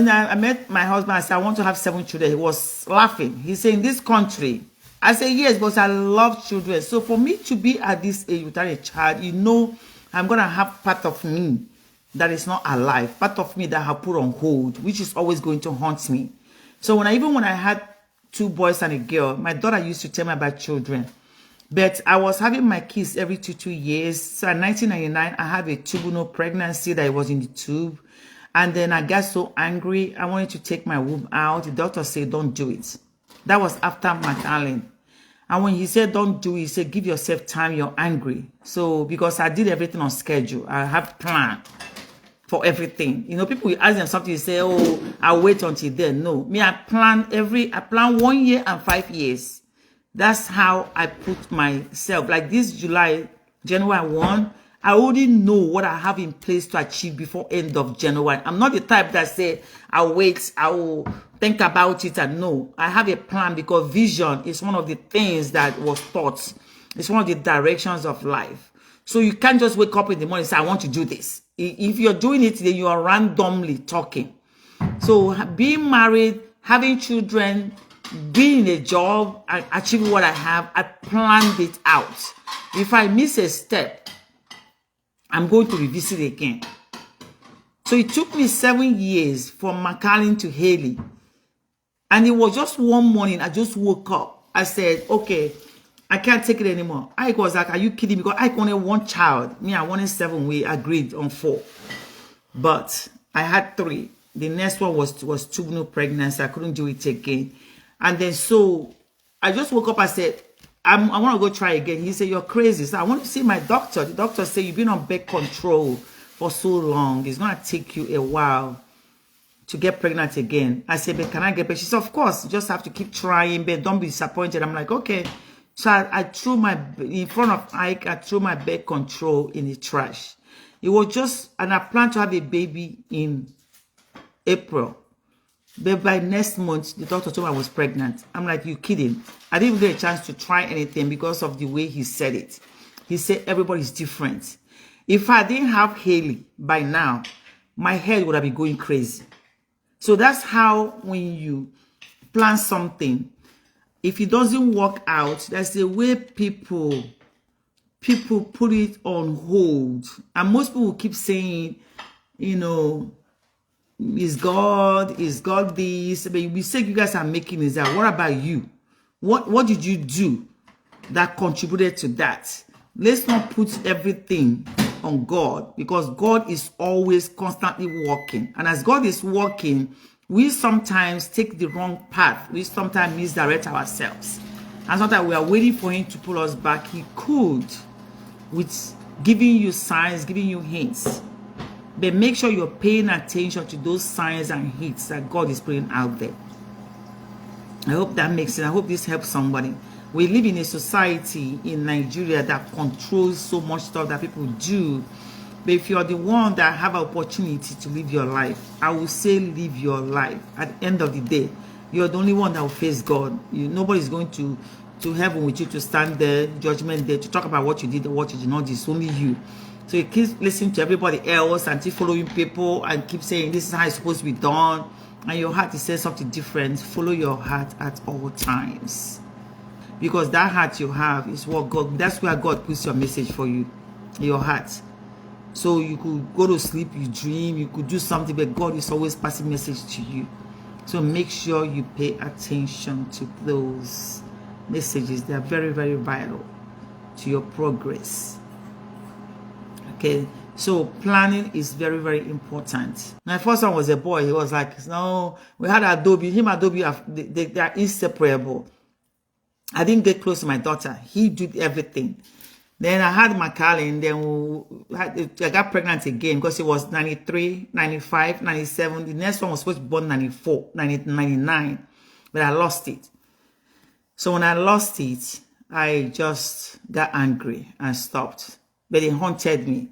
when I met my husband, I said, I want to have 7 children. He was laughing. He said, in this country, I said, yes, but I love children. So for me to be at this age without a child, you know, I'm going to have part of me that is not alive, part of me that I have put on hold, which is always going to haunt me. So even when I had 2 boys and a girl, my daughter used to tell me about children. But I was having my kids every 2 years. So in 1999, I had a tubal pregnancy that was in the tube. And then I got so angry. I wanted to take my womb out. The doctor said, don't do it. That was after McAllen. And when he said, don't do it, he said, give yourself time. You're angry. So because I did everything on schedule, I have plan for everything. You know, people will ask them something, you say, oh, I'll wait until then. No, me, I plan 1 year and 5 years. That's how I put myself. Like this January 1, I already know what I have in place to achieve before end of January. I'm not the type that say, I'll wait, I will think about it. And no, I have a plan because vision is one of the things that was taught. It's one of the directions of life. So you can't just wake up in the morning and say, I want to do this. If you're doing it, then you are randomly talking. So being married, having children, being in a job, and achieving what I have, I planned it out. If I miss a step, I'm going to revisit it again. So it took me 7 years from McAllen to Haley. And it was just one morning, I just woke up. I said, okay, I can't take it anymore. I was like, are you kidding me? Because I wanted 1 child. Me, I wanted 7. We agreed on 4. But I had 3. The next one was tubal pregnancy. I couldn't do it again. And then so I just woke up. I said, I want to go try again. He said, you're crazy. So I want to see my doctor. The doctor said, you've been on birth control for so long. It's going to take you a while to get pregnant again. I said, but can I get pregnant? She said, of course. You just have to keep trying, but don't be disappointed. I'm like, okay. So I threw in front of Ike, I threw my birth control in the trash. It was just, and I planned to have a baby in April. But by next month, the doctor told me I was pregnant. I'm like, you kidding? I didn't even get a chance to try anything because of the way he said it. He said, everybody's different. If I didn't have Haley by now, my head would have been going crazy. So that's how when you plan something, if it doesn't work out, that's the way people put it on hold. And most people keep saying, you know, is God this? But we say you guys are making is that. What about you? What did you do that contributed to that? Let's not put everything on God, because God is always constantly working. And as God is working, we sometimes take the wrong path. We sometimes misdirect ourselves. And sometimes we are waiting for him to pull us back. He could, with giving you signs, giving you hints. But make sure you're paying attention to those signs and hints that God is putting out there. I hope that makes sense. I hope this helps somebody. We live in a society in Nigeria that controls so much stuff that people do. But if you're the one that have an opportunity to live your life, I will say live your life. At the end of the day, you're the only one that will face God. Nobody's going to heaven with you to stand there, judgment day, to talk about what you did or what you did not. It's only you. So you keep listening to everybody else and keep following people and keep saying this is how it's supposed to be done. And your heart is saying something different. Follow your heart at all times. Because that heart you have is what God, that's where God puts your message for you. Your heart. So you could go to sleep, you dream, you could do something, but God is always passing message to you. So make sure you pay attention to those messages. They are very, very vital to your progress. Okay, so planning is very, very important. My first one was a boy. He was like, no, we had Adobe. Him and Adobe, they are inseparable. I didn't get close to my daughter. He did everything. Then I had McAllen. Then I got pregnant again because it was 93, 95, 97. The next one was supposed to be born 94, 99. But I lost it. So when I lost it, I just got angry and stopped. But it haunted me.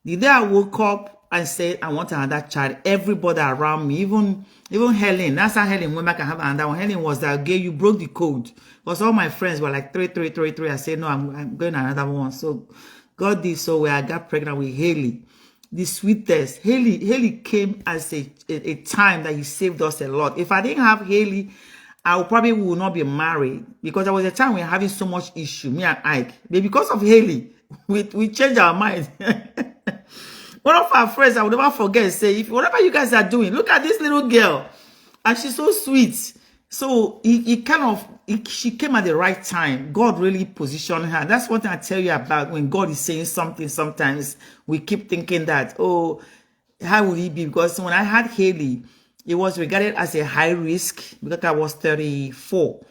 The day I woke up and said, I want another child, everybody around me, even Helen, that's how Helen went back and have another one. Helen was that, okay, you broke the code. Because all my friends were like, 3, 3, 3, 3. I said, no, I'm going another one. So God did so where I got pregnant with Haley. the sweetest. Haley came as a time that he saved us a lot. If I didn't have Haley, I probably would not be married, because there was a time we were having so much issue, me and Ike. But because of Haley, we changed our mind. One of our friends, I will never forget, say, if whatever you guys are doing, look at this little girl, and she's so sweet. So she came at the right time. God really positioned her. That's one thing I tell you about when God is saying something. Sometimes we keep thinking that, oh, how would it be? Because when I had Haley, it was regarded as a high risk because I was 34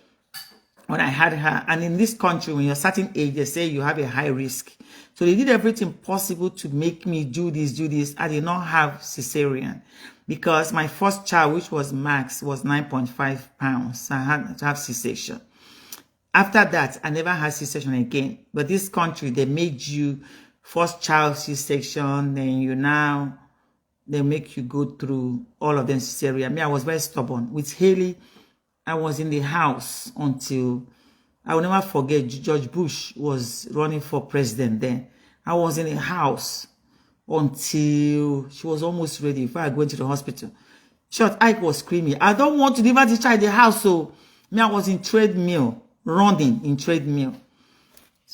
when I had her. And in this country, when you're a certain age, they say you have a high risk. So they did everything possible to make me do this. I did not have cesarean because my first child, which was Max, was 9.5 pounds. I had to have cessation. After that, I never had cessation again. But this country, they made you first child C-section, then they make you go through all of them cesarean. Me, I was very stubborn. With Haley, I was in the house until, I will never forget, George Bush was running for president then. I was in the house until she was almost ready before I went to the hospital. Short, Ike was screaming, I don't want to deliver this child in the house. So me, I was in treadmill, running in treadmill.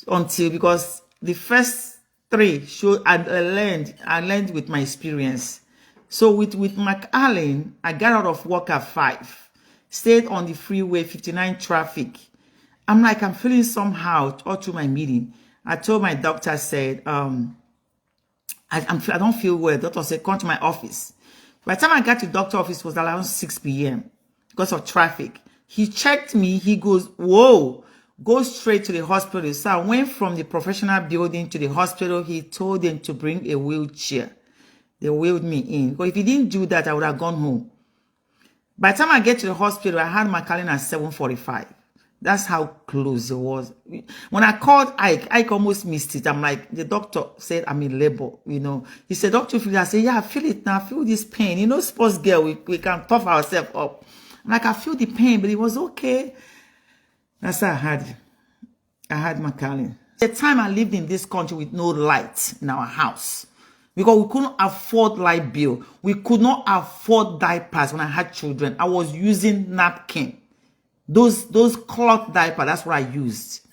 Until, because the first three, I learned with my experience. So with McAllen, I got out of work at 5, stayed on the freeway, 59 traffic. I'm like, I'm feeling somehow all through my meeting. I told my doctor, I said, I don't feel well. The doctor said, come to my office. By the time I got to the doctor's office, it was around 6 p.m. because of traffic. He checked me. He goes, whoa, go straight to the hospital. So I went from the professional building to the hospital. He told them to bring a wheelchair. They wheeled me in. Because if he didn't do that, I would have gone home. By the time I get to the hospital, I had my calendar at 7:45. That's how close it was. When I called Ike almost missed it. I'm like, the doctor said I'm in labor, you know. He said, Dr. Phil, I said, yeah, I feel it now. I feel this pain. You know, sports girl, we can tough ourselves up. I'm like, I feel the pain, but it was okay. That's how I had my calendar. The time I lived in this country with no light in our house. Because we couldn't afford light bill. We could not afford diapers when I had children. I was using napkin. Those cloth diapers, that's what I used.